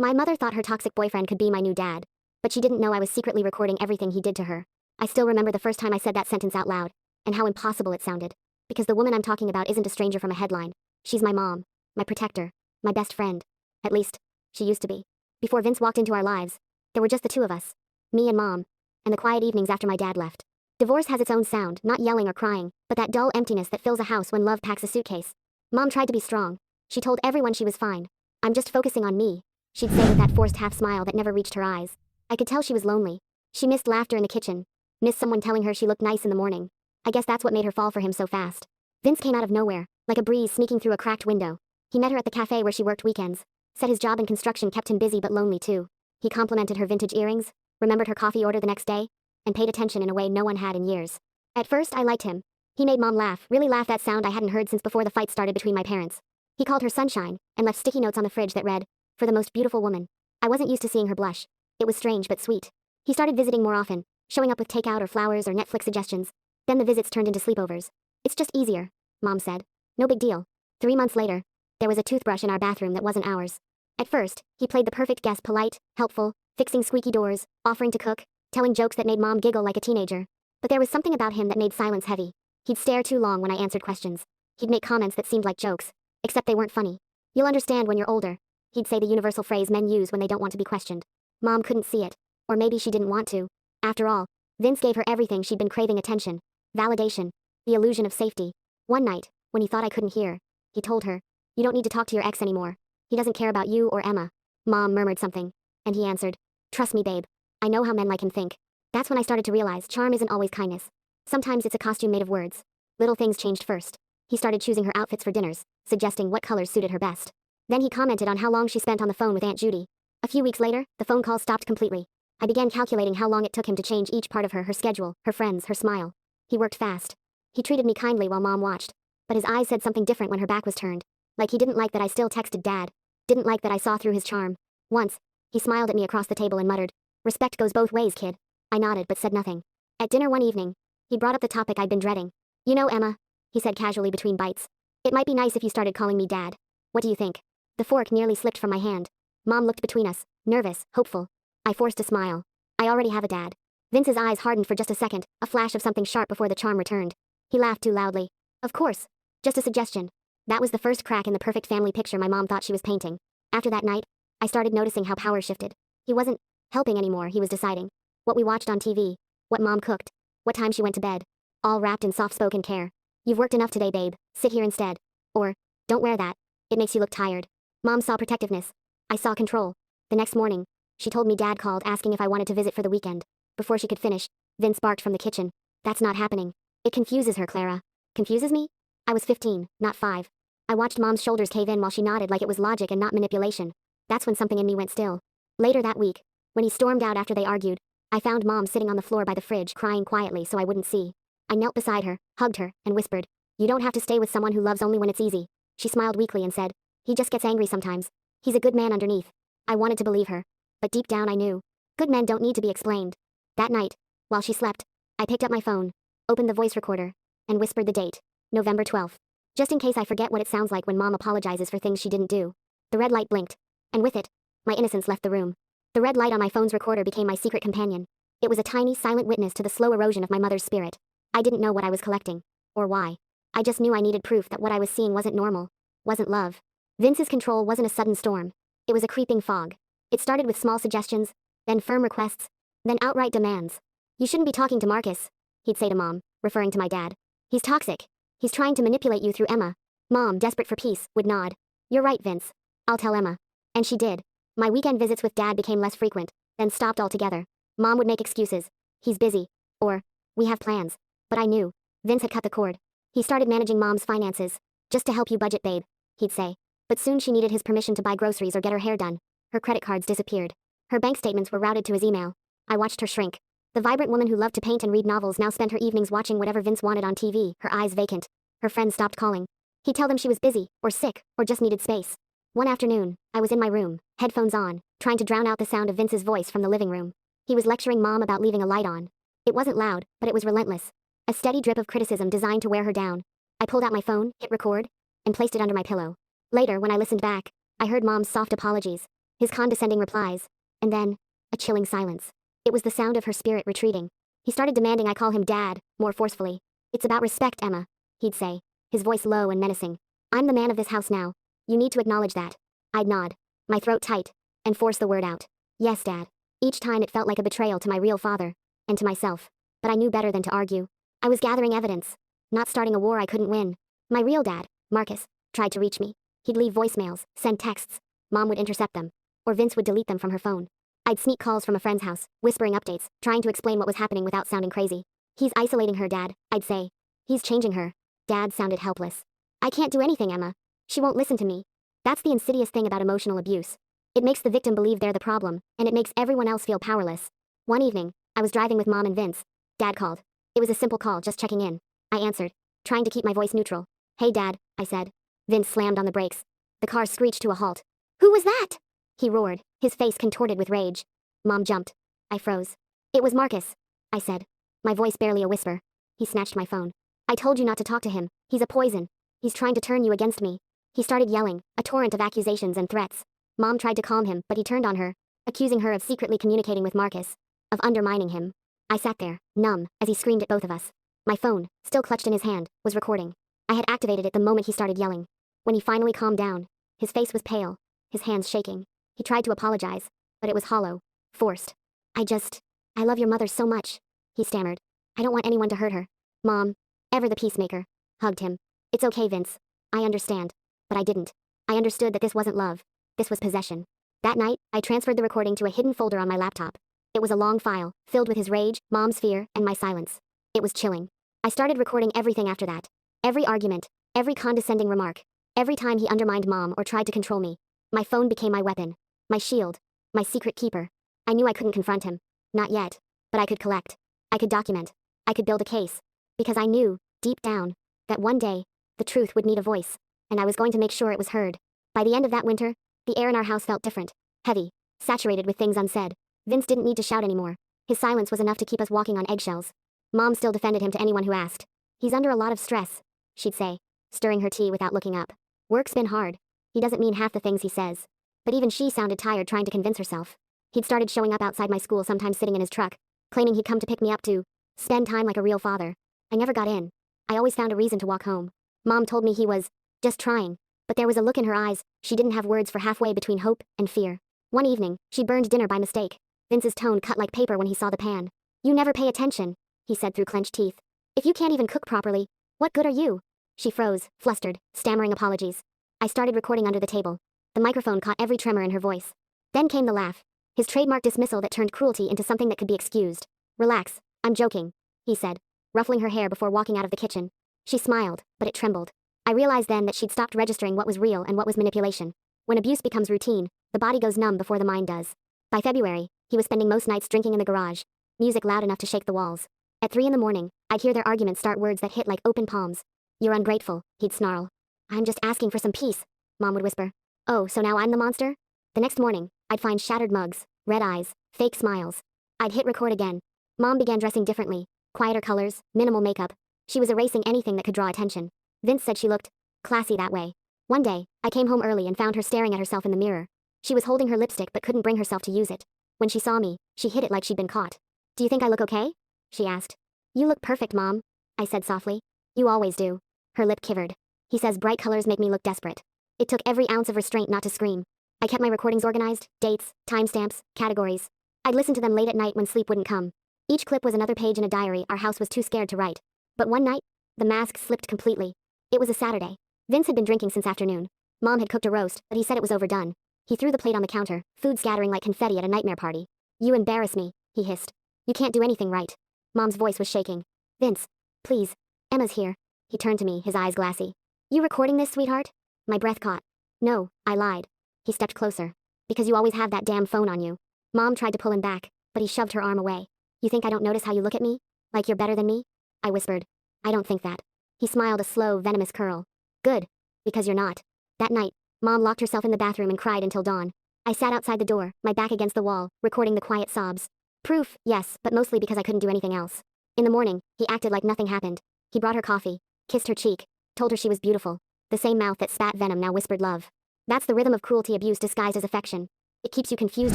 My mother thought her toxic boyfriend could be my new dad, but she didn't know I was secretly recording everything he did to her. I still remember the first time I said that sentence out loud, and how impossible it sounded. Because the woman I'm talking about isn't a stranger from a headline. She's my mom, my protector, my best friend. At least, she used to be. Before Vince walked into our lives, there were just the two of us. Me and Mom. And the quiet evenings after my dad left. Divorce has its own sound, not yelling or crying, but that dull emptiness that fills a house when love packs a suitcase. Mom tried to be strong. She told everyone she was fine. I'm just focusing on me, she'd say with that forced half smile that never reached her eyes. I could tell she was lonely. She missed laughter in the kitchen. Missed someone telling her she looked nice in the morning. I guess that's what made her fall for him so fast. Vince came out of nowhere, like a breeze sneaking through a cracked window. He met her at the cafe where she worked weekends. Said his job in construction kept him busy but lonely too. He complimented her vintage earrings, remembered her coffee order the next day, and paid attention in a way no one had in years. At first, I liked him. He made Mom laugh, really laugh, that sound I hadn't heard since before the fight started between my parents. He called her Sunshine, and left sticky notes on the fridge that read, "For the most beautiful woman." I wasn't used to seeing her blush. It was strange but sweet. He started visiting more often, showing up with takeout or flowers or Netflix suggestions. Then the visits turned into sleepovers. "It's just easier," Mom said. "No big deal." 3 months later, there was a toothbrush in our bathroom that wasn't ours. At first, he played the perfect guest, polite, helpful, fixing squeaky doors, offering to cook, telling jokes that made Mom giggle like a teenager. But there was something about him that made silence heavy. He'd stare too long when I answered questions. He'd make comments that seemed like jokes, except they weren't funny. "You'll understand when you're older," he'd say, the universal phrase men use when they don't want to be questioned. Mom couldn't see it. Or maybe she didn't want to. After all, Vince gave her everything she'd been craving: attention, validation, the illusion of safety. One night, when he thought I couldn't hear, he told her, "You don't need to talk to your ex anymore. He doesn't care about you or Emma." Mom murmured something, and he answered, "Trust me, babe. I know how men like him think." That's when I started to realize charm isn't always kindness. Sometimes it's a costume made of words. Little things changed first. He started choosing her outfits for dinners, suggesting what colors suited her best. Then he commented on how long she spent on the phone with Aunt Judy. A few weeks later, the phone calls stopped completely. I began calculating how long it took him to change each part of her schedule, her friends, her smile. He worked fast. He treated me kindly while Mom watched, but his eyes said something different when her back was turned. Like he didn't like that I still texted Dad. Didn't like that I saw through his charm. Once, he smiled at me across the table and muttered, "Respect goes both ways, kid." I nodded but said nothing. At dinner one evening, he brought up the topic I'd been dreading. "You know, Emma," he said casually between bites, "it might be nice if you started calling me Dad. What do you think?" The fork nearly slipped from my hand. Mom looked between us, nervous, hopeful. I forced a smile. "I already have a dad." Vince's eyes hardened for just a second, a flash of something sharp before the charm returned. He laughed too loudly. "Of course. Just a suggestion." That was the first crack in the perfect family picture my mom thought she was painting. After that night, I started noticing how power shifted. He wasn't helping anymore, he was deciding. What we watched on TV, what Mom cooked, what time she went to bed. All wrapped in soft-spoken care. "You've worked enough today, babe. Sit here instead." Or, "Don't wear that. It makes you look tired." Mom saw protectiveness. I saw control. The next morning, she told me Dad called asking if I wanted to visit for the weekend. Before she could finish, Vince barked from the kitchen. "That's not happening. It confuses her, Clara." "Confuses me?" I was 15, not 5. I watched Mom's shoulders cave in while she nodded like it was logic and not manipulation. That's when something in me went still. Later that week, when he stormed out after they argued, I found Mom sitting on the floor by the fridge crying quietly so I wouldn't see. I knelt beside her, hugged her, and whispered, "You don't have to stay with someone who loves only when it's easy." She smiled weakly and said, "He just gets angry sometimes. He's a good man underneath." I wanted to believe her, but deep down I knew. Good men don't need to be explained. That night, while she slept, I picked up my phone, opened the voice recorder, and whispered the date, November 12th. Just in case I forget what it sounds like when Mom apologizes for things she didn't do. The red light blinked, and with it, my innocence left the room. The red light on my phone's recorder became my secret companion. It was a tiny, silent witness to the slow erosion of my mother's spirit. I didn't know what I was collecting, or why. I just knew I needed proof that what I was seeing wasn't normal, wasn't love. Vince's control wasn't a sudden storm. It was a creeping fog. It started with small suggestions, then firm requests, then outright demands. "You shouldn't be talking to Marcus," he'd say to Mom, referring to my dad. "He's toxic. He's trying to manipulate you through Emma." Mom, desperate for peace, would nod. "You're right, Vince. I'll tell Emma." And she did. My weekend visits with Dad became less frequent, then stopped altogether. Mom would make excuses. "He's busy." Or, "We have plans." But I knew. Vince had cut the cord. He started managing Mom's finances. "Just to help you budget, babe," he'd say. But soon she needed his permission to buy groceries or get her hair done. Her credit cards disappeared. Her bank statements were routed to his email. I watched her shrink. The vibrant woman who loved to paint and read novels now spent her evenings watching whatever Vince wanted on TV, her eyes vacant. Her friends stopped calling. He'd tell them she was busy, or sick, or just needed space. One afternoon, I was in my room, headphones on, trying to drown out the sound of Vince's voice from the living room. He was lecturing Mom about leaving a light on. It wasn't loud, but it was relentless. A steady drip of criticism designed to wear her down. I pulled out my phone, hit record, and placed it under my pillow. Later, when I listened back, I heard Mom's soft apologies. his condescending replies, and then, a chilling silence. It was the sound of her spirit retreating. He started demanding I call him Dad, more forcefully. "It's about respect, Emma," he'd say, his voice low and menacing. "I'm the man of this house now. You need to acknowledge that." I'd nod, my throat tight, and force the word out. "Yes, Dad." Each time it felt like a betrayal to my real father, and to myself. But I knew better than to argue. I was gathering evidence, not starting a war I couldn't win. My real dad, Marcus, tried to reach me. He'd leave voicemails, send texts. Mom would intercept them, or Vince would delete them from her phone. I'd sneak calls from a friend's house, whispering updates, trying to explain what was happening without sounding crazy. "He's isolating her, Dad," I'd say. "He's changing her." Dad sounded helpless. "I can't do anything, Emma. She won't listen to me." That's the insidious thing about emotional abuse. It makes the victim believe they're the problem, and it makes everyone else feel powerless. One evening, I was driving with Mom and Vince. Dad called. It was a simple call, just checking in. I answered, trying to keep my voice neutral. "Hey, Dad," I said. Vince slammed on the brakes. The car screeched to a halt. "Who was that?" he roared, his face contorted with rage. Mom jumped. I froze. "It was Marcus," I said, my voice barely a whisper. He snatched my phone. "I told you not to talk to him. He's a poison. He's trying to turn you against me." He started yelling, a torrent of accusations and threats. Mom tried to calm him, but he turned on her, accusing her of secretly communicating with Marcus, of undermining him. I sat there, numb, as he screamed at both of us. My phone, still clutched in his hand, was recording. I had activated it the moment he started yelling. When he finally calmed down, his face was pale, his hands shaking. He tried to apologize, but it was hollow, forced. I love your mother so much," he stammered. "I don't want anyone to hurt her." Mom, ever the peacemaker, hugged him. "It's okay, Vince. I understand." But I didn't. I understood that this wasn't love. This was possession. That night, I transferred the recording to a hidden folder on my laptop. It was a long file, filled with his rage, Mom's fear, and my silence. It was chilling. I started recording everything after that. Every argument, every condescending remark, every time he undermined Mom or tried to control me. My phone became my weapon, my shield, my secret keeper. I knew I couldn't confront him. Not yet. But I could collect. I could document. I could build a case. Because I knew, deep down, that one day, the truth would need a voice. And I was going to make sure it was heard. By the end of that winter, the air in our house felt different. Heavy. Saturated with things unsaid. Vince didn't need to shout anymore. His silence was enough to keep us walking on eggshells. Mom still defended him to anyone who asked. "He's under a lot of stress," she'd say, stirring her tea without looking up. "Work's been hard. He doesn't mean half the things he says." But even she sounded tired trying to convince herself. He'd started showing up outside my school, sometimes sitting in his truck, claiming he'd come to pick me up to spend time like a real father. I never got in. I always found a reason to walk home. Mom told me he was just trying, but there was a look in her eyes. She didn't have words for halfway between hope and fear. One evening, she burned dinner by mistake. Vince's tone cut like paper when he saw the pan. "You never pay attention," he said through clenched teeth. "If you can't even cook properly, what good are you?" She froze, flustered, stammering apologies. I started recording under the table. The microphone caught every tremor in her voice. Then came the laugh. His trademark dismissal that turned cruelty into something that could be excused. "Relax, I'm joking," he said, ruffling her hair before walking out of the kitchen. She smiled, but it trembled. I realized then that she'd stopped registering what was real and what was manipulation. When abuse becomes routine, the body goes numb before the mind does. By February, he was spending most nights drinking in the garage, music loud enough to shake the walls. At 3 a.m, I'd hear their arguments start, words that hit like open palms. "You're ungrateful," he'd snarl. "I'm just asking for some peace," Mom would whisper. "Oh, so now I'm the monster?" The next morning, I'd find shattered mugs, red eyes, fake smiles. I'd hit record again. Mom began dressing differently, quieter colors, minimal makeup. She was erasing anything that could draw attention. Vince said she looked classy that way. One day, I came home early and found her staring at herself in the mirror. She was holding her lipstick but couldn't bring herself to use it. When she saw me, she hid it like she'd been caught. "Do you think I look okay?" she asked. "You look perfect, Mom," I said softly. "You always do." Her lip quivered. He says bright colors make me look desperate. It took every ounce of restraint not to scream. I kept my recordings organized, dates, timestamps, categories. I'd listen to them late at night when sleep wouldn't come. Each clip was another page in a diary our house was too scared to write. But one night, the mask slipped completely. It was a Saturday. Vince had been drinking since afternoon. Mom had cooked a roast, but he said it was overdone. He threw the plate on the counter, food scattering like confetti at a nightmare party. "You embarrass me," he hissed. "You can't do anything right." Mom's voice was shaking. "Vince, please. Emma's here." He turned to me, his eyes glassy. "You recording this, sweetheart?" My breath caught. "No," I lied. He stepped closer. "Because you always have that damn phone on you." Mom tried to pull him back, but he shoved her arm away. "You think I don't notice how you look at me? Like you're better than me?" I whispered. "I don't think that." He smiled a slow, venomous curl. "Good. Because you're not." That night, Mom locked herself in the bathroom and cried until dawn. I sat outside the door, my back against the wall, recording the quiet sobs. Proof, yes, but mostly because I couldn't do anything else. In the morning, he acted like nothing happened. He brought her coffee, kissed her cheek, told her she was beautiful. The same mouth that spat venom now whispered love. That's the rhythm of cruelty abuse disguised as affection. It keeps you confused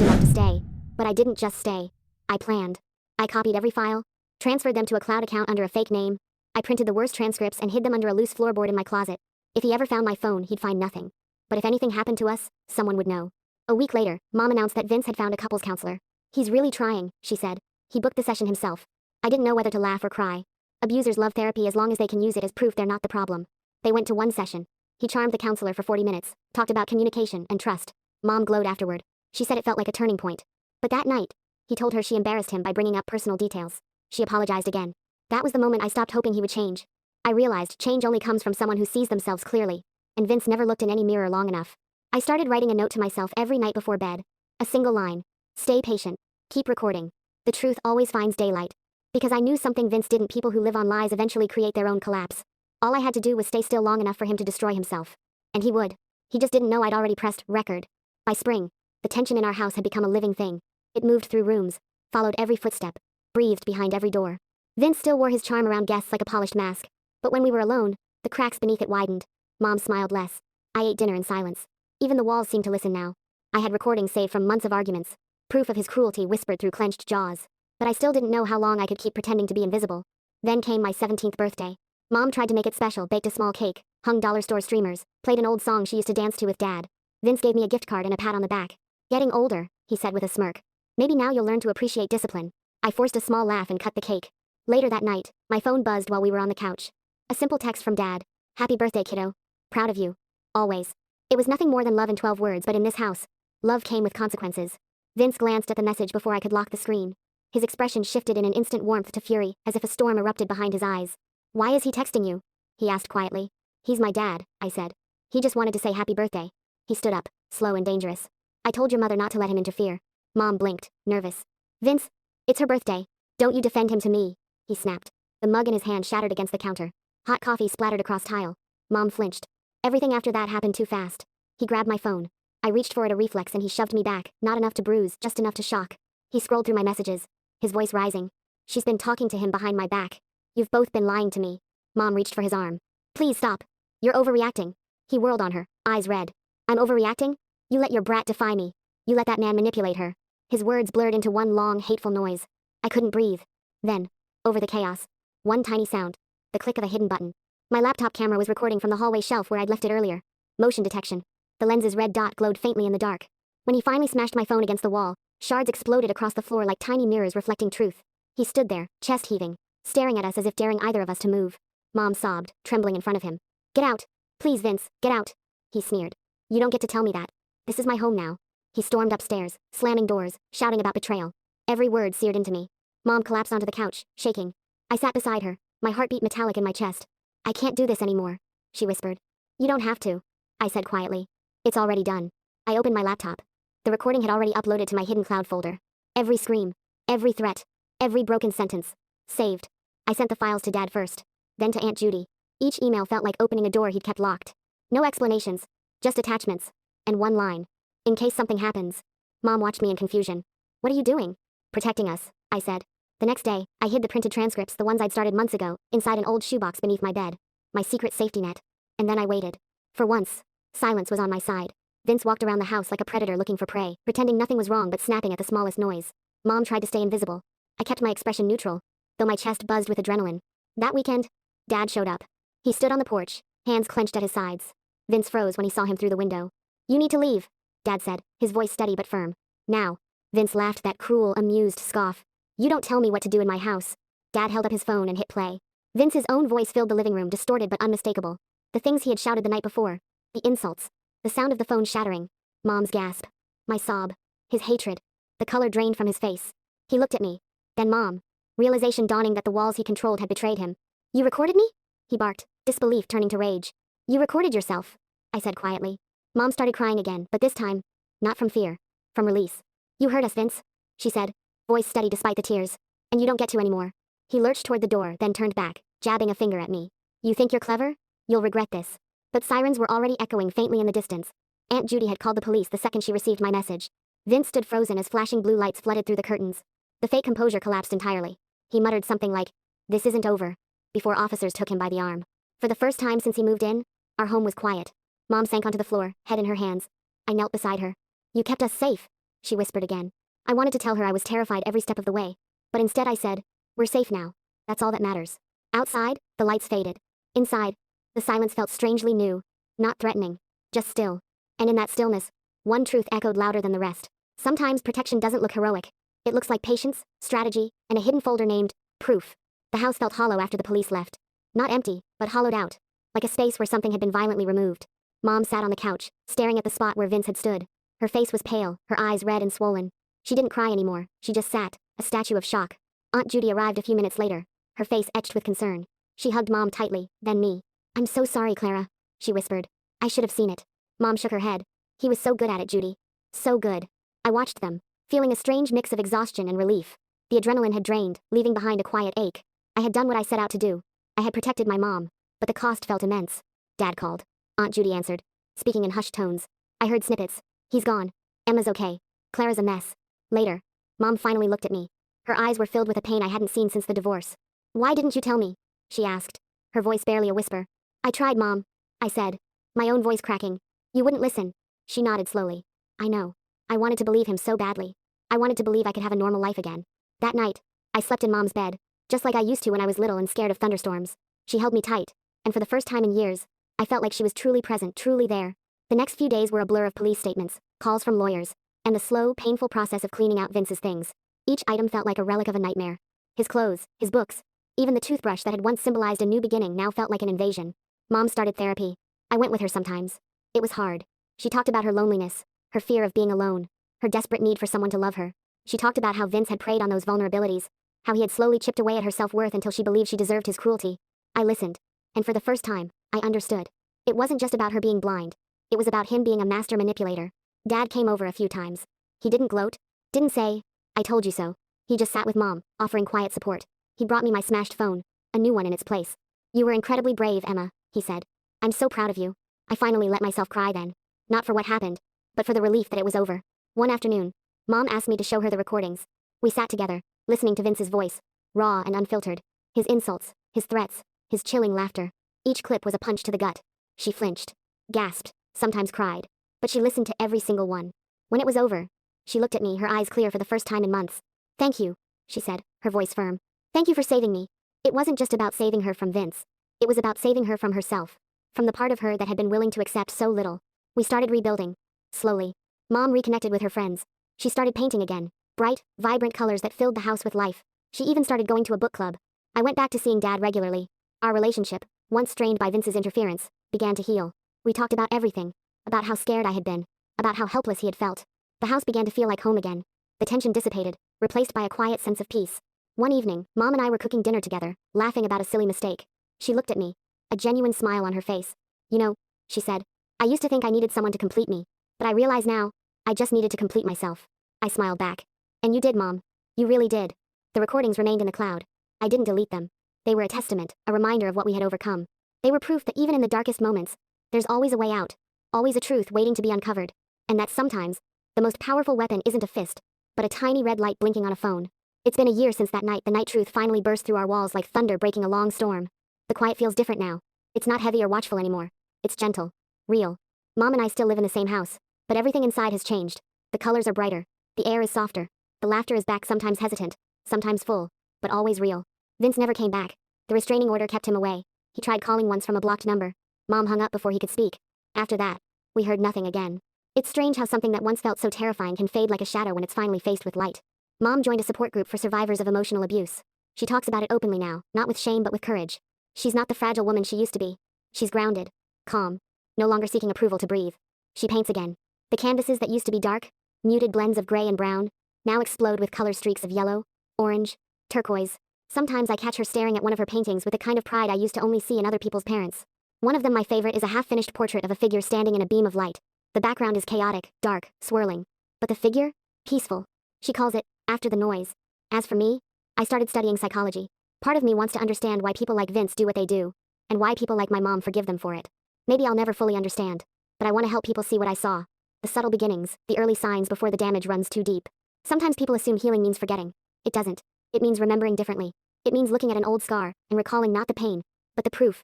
enough to stay. But I didn't just stay. I planned. I copied every file, transferred them to a cloud account under a fake name. I printed the worst transcripts and hid them under a loose floorboard in my closet. If he ever found my phone, he'd find nothing. But if anything happened to us, someone would know. A week later, Mom announced that Vince had found a couples counselor. He's really trying, she said. He booked the session himself. I didn't know whether to laugh or cry. Abusers love therapy as long as they can use it as proof they're not the problem. They went to one session. He charmed the counselor for 40 minutes, talked about communication and trust. Mom glowed afterward. She said it felt like a turning point. But that night, he told her she embarrassed him by bringing up personal details. She apologized again. That was the moment I stopped hoping he would change. I realized change only comes from someone who sees themselves clearly. And Vince never looked in any mirror long enough. I started writing a note to myself every night before bed. A single line. Stay patient. Keep recording. The truth always finds daylight. Because I knew something Vince didn't. People who live on lies eventually create their own collapse. All I had to do was stay still long enough for him to destroy himself. And he would. He just didn't know I'd already pressed record. By spring, the tension in our house had become a living thing. It moved through rooms, followed every footstep, breathed behind every door. Vince still wore his charm around guests like a polished mask. But when we were alone, the cracks beneath it widened. Mom smiled less. I ate dinner in silence. Even the walls seemed to listen now. I had recordings saved from months of arguments. Proof of his cruelty whispered through clenched jaws. But I still didn't know how long I could keep pretending to be invisible. Then came my 17th birthday. Mom tried to make it special, baked a small cake, hung dollar store streamers, played an old song she used to dance to with Dad. Vince gave me a gift card and a pat on the back. Getting older, he said with a smirk. Maybe now you'll learn to appreciate discipline. I forced a small laugh and cut the cake. Later that night, my phone buzzed while we were on the couch. A simple text from Dad. Happy birthday, kiddo. Proud of you. Always. It was nothing more than love in 12 words, but in this house, love came with consequences. Vince glanced at the message before I could lock the screen. His expression shifted in an instant warmth to fury, as if a storm erupted behind his eyes. Why is he texting you? He asked quietly. He's my dad, I said. He just wanted to say happy birthday. He stood up, slow and dangerous. I told your mother not to let him interfere. Mom blinked, nervous. Vince, it's her birthday. Don't you defend him to me, he snapped. The mug in his hand shattered against the counter. Hot coffee splattered across tile. Mom flinched. Everything after that happened too fast. He grabbed my phone. I reached for it a reflex and he shoved me back, not enough to bruise, just enough to shock. He scrolled through my messages, his voice rising. She's been talking to him behind my back. You've both been lying to me. Mom reached for his arm. Please stop. You're overreacting. He whirled on her, eyes red. I'm overreacting? You let your brat defy me. You let that man manipulate her. His words blurred into one long, hateful noise. I couldn't breathe. Then, over the chaos, one tiny sound. The click of a hidden button. My laptop camera was recording from the hallway shelf where I'd left it earlier. Motion detection. The lens's red dot glowed faintly in the dark. When he finally smashed my phone against the wall, shards exploded across the floor like tiny mirrors reflecting truth. He stood there, chest heaving, staring at us as if daring either of us to move. Mom sobbed, trembling in front of him. Get out. Please, Vince, get out. He sneered. You don't get to tell me that. This is my home now. He stormed upstairs, slamming doors, shouting about betrayal. Every word seared into me. Mom collapsed onto the couch, shaking. I sat beside her, my heartbeat metallic in my chest. I can't do this anymore, she whispered. You don't have to, I said quietly. It's already done. I opened my laptop. The recording had already uploaded to my hidden cloud folder. Every scream, every threat, every broken sentence. Saved. I sent the files to Dad first, then to Aunt Judy. Each email felt like opening a door he'd kept locked. No explanations, just attachments. And one line. In case something happens. Mom watched me in confusion. What are you doing? Protecting us, I said. The next day, I hid the printed transcripts, the ones I'd started months ago, inside an old shoebox beneath my bed. My secret safety net. And then I waited. For once, silence was on my side. Vince walked around the house like a predator looking for prey, pretending nothing was wrong but snapping at the smallest noise. Mom tried to stay invisible. I kept my expression neutral, though my chest buzzed with adrenaline. That weekend, Dad showed up. He stood on the porch, hands clenched at his sides. Vince froze when he saw him through the window. You need to leave, Dad said, his voice steady but firm. Now. Vince laughed that cruel, amused scoff. You don't tell me what to do in my house. Dad held up his phone and hit play. Vince's own voice filled the living room, distorted but unmistakable. The things he had shouted the night before. The insults. The sound of the phone shattering. Mom's gasp. My sob. His hatred. The color drained from his face. He looked at me. Then Mom. Realization dawning that the walls he controlled had betrayed him. You recorded me? He barked, disbelief turning to rage. You recorded yourself, I said quietly. Mom started crying again, but this time, not from fear. From release. You heard us, Vince, she said, voice steady despite the tears. And you don't get to anymore. He lurched toward the door, then turned back, jabbing a finger at me. You think you're clever? You'll regret this. But sirens were already echoing faintly in the distance. Aunt Judy had called the police the second she received my message. Vince stood frozen as flashing blue lights flooded through the curtains. The fake composure collapsed entirely. He muttered something like, "This isn't over," before officers took him by the arm. For the first time since he moved in, our home was quiet. Mom sank onto the floor, head in her hands. I knelt beside her. You kept us safe, she whispered again. I wanted to tell her I was terrified every step of the way, but instead I said, we're safe now. That's all that matters. Outside, the lights faded. Inside, the silence felt strangely new, not threatening, just still. And in that stillness, one truth echoed louder than the rest. Sometimes protection doesn't look heroic. It looks like patience, strategy, and a hidden folder named proof. The house felt hollow after the police left. Not empty, but hollowed out, like a space where something had been violently removed. Mom sat on the couch, staring at the spot where Vince had stood. Her face was pale, her eyes red and swollen. She didn't cry anymore, she just sat, a statue of shock. Aunt Judy arrived a few minutes later, her face etched with concern. She hugged Mom tightly, then me. I'm so sorry, Clara, she whispered. I should have seen it. Mom shook her head. He was so good at it, Judy. So good. I watched them, feeling a strange mix of exhaustion and relief. The adrenaline had drained, leaving behind a quiet ache. I had done what I set out to do. I had protected my mom, but the cost felt immense. Dad called. Aunt Judy answered, speaking in hushed tones. I heard snippets. He's gone. Emma's okay. Clara's a mess. Later, Mom finally looked at me. Her eyes were filled with a pain I hadn't seen since the divorce. Why didn't you tell me? She asked, her voice barely a whisper. I tried, Mom, I said, my own voice cracking. You wouldn't listen. She nodded slowly. I know. I wanted to believe him so badly. I wanted to believe I could have a normal life again. That night, I slept in Mom's bed, just like I used to when I was little and scared of thunderstorms. She held me tight, and for the first time in years, I felt like she was truly present, truly there. The next few days were a blur of police statements, calls from lawyers, and the slow, painful process of cleaning out Vince's things. Each item felt like a relic of a nightmare. His clothes, his books, even the toothbrush that had once symbolized a new beginning now felt like an invasion. Mom started therapy. I went with her sometimes. It was hard. She talked about her loneliness, her fear of being alone, her desperate need for someone to love her. She talked about how Vince had preyed on those vulnerabilities, how he had slowly chipped away at her self-worth until she believed she deserved his cruelty. I listened, and for the first time, I understood. It wasn't just about her being blind. It was about him being a master manipulator. Dad came over a few times. He didn't gloat, didn't say, I told you so. He just sat with Mom, offering quiet support. He brought me my smashed phone, a new one in its place. You were incredibly brave, Emma, he said. I'm so proud of you. I finally let myself cry then. Not for what happened, but for the relief that it was over. One afternoon, Mom asked me to show her the recordings. We sat together, listening to Vince's voice, raw and unfiltered. His insults, his threats, his chilling laughter. Each clip was a punch to the gut. She flinched, gasped, sometimes cried, but she listened to every single one. When it was over, she looked at me, her eyes clear for the first time in months. Thank you, she said, her voice firm. Thank you for saving me. It wasn't just about saving her from Vince. It was about saving her from herself, from the part of her that had been willing to accept so little. We started rebuilding. Slowly. Mom reconnected with her friends. She started painting again. Bright, vibrant colors that filled the house with life. She even started going to a book club. I went back to seeing Dad regularly. Our relationship, once strained by Vince's interference, began to heal. We talked about everything. About how scared I had been. About how helpless he had felt. The house began to feel like home again. The tension dissipated, replaced by a quiet sense of peace. One evening, Mom and I were cooking dinner together, laughing about a silly mistake. She looked at me, a genuine smile on her face. You know, she said, I used to think I needed someone to complete me, but I realize now, I just needed to complete myself. I smiled back. And you did, Mom. You really did. The recordings remained in the cloud. I didn't delete them. They were a testament, a reminder of what we had overcome. They were proof that even in the darkest moments, there's always a way out, always a truth waiting to be uncovered, and that sometimes, the most powerful weapon isn't a fist, but a tiny red light blinking on a phone. It's been a year since that night the night truth finally burst through our walls like thunder breaking a long storm. The quiet feels different now. It's not heavy or watchful anymore. It's gentle. Real. Mom and I still live in the same house, but everything inside has changed. The colors are brighter. The air is softer. The laughter is back, sometimes hesitant, sometimes full, but always real. Vince never came back. The restraining order kept him away. He tried calling once from a blocked number. Mom hung up before he could speak. After that, we heard nothing again. It's strange how something that once felt so terrifying can fade like a shadow when it's finally faced with light. Mom joined a support group for survivors of emotional abuse. She talks about it openly now, not with shame but with courage. She's not the fragile woman she used to be. She's grounded, calm, no longer seeking approval to breathe. She paints again. The canvases that used to be dark, muted blends of gray and brown, now explode with color streaks of yellow, orange, turquoise. Sometimes I catch her staring at one of her paintings with the kind of pride I used to only see in other people's parents. One of them, my favorite, is a half-finished portrait of a figure standing in a beam of light. The background is chaotic, dark, swirling. But the figure? Peaceful. She calls it, after the noise. As for me, I started studying psychology. Part of me wants to understand why people like Vince do what they do, and why people like my mom forgive them for it. Maybe I'll never fully understand, but I want to help people see what I saw. The subtle beginnings, the early signs before the damage runs too deep. Sometimes people assume healing means forgetting. It doesn't. It means remembering differently. It means looking at an old scar and recalling not the pain, but the proof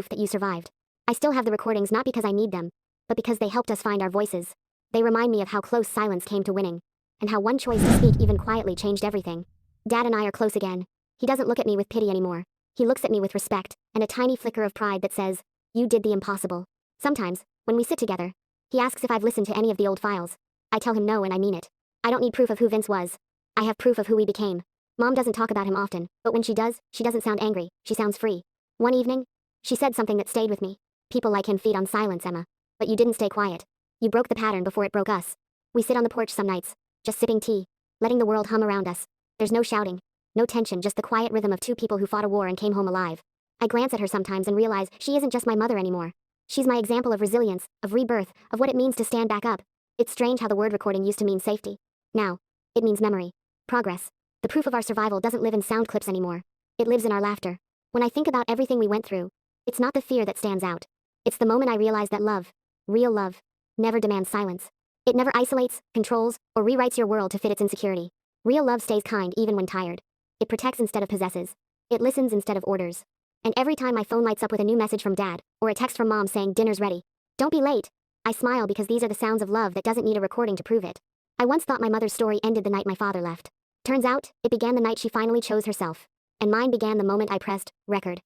that you survived. I still have the recordings not because I need them, but because they helped us find our voices. They remind me of how close silence came to winning. and how one choice to speak even quietly changed everything. Dad and I are close again. He doesn't look at me with pity anymore. He looks at me with respect, and a tiny flicker of pride that says, "You did the impossible." Sometimes, when we sit together, he asks if I've listened to any of the old files. I tell him no, and I mean it. I don't need proof of who Vince was. I have proof of who we became. Mom doesn't talk about him often, but when she does, she doesn't sound angry, she sounds free. One evening, she said something that stayed with me. "People like him feed on silence, Emma. But you didn't stay quiet. You broke the pattern before it broke us." We sit on the porch some nights, just sipping tea, letting the world hum around us. There's no shouting, no tension, just the quiet rhythm of two people who fought a war and came home alive. I glance at her sometimes and realize she isn't just my mother anymore. She's my example of resilience, of rebirth, of what it means to stand back up. It's strange how the word recording used to mean safety. Now, it means memory, progress. The proof of our survival doesn't live in sound clips anymore. It lives in our laughter. When I think about everything we went through, it's not the fear that stands out. It's the moment I realize that love, real love, never demands silence. It never isolates, controls, or rewrites your world to fit its insecurity. Real love stays kind even when tired. It protects instead of possesses. It listens instead of orders. And every time my phone lights up with a new message from Dad, or a text from Mom saying dinner's ready, "Don't be late," I smile because these are the sounds of love that doesn't need a recording to prove it. I once thought my mother's story ended the night my father left. Turns out, it began the night she finally chose herself. And mine began the moment I pressed record.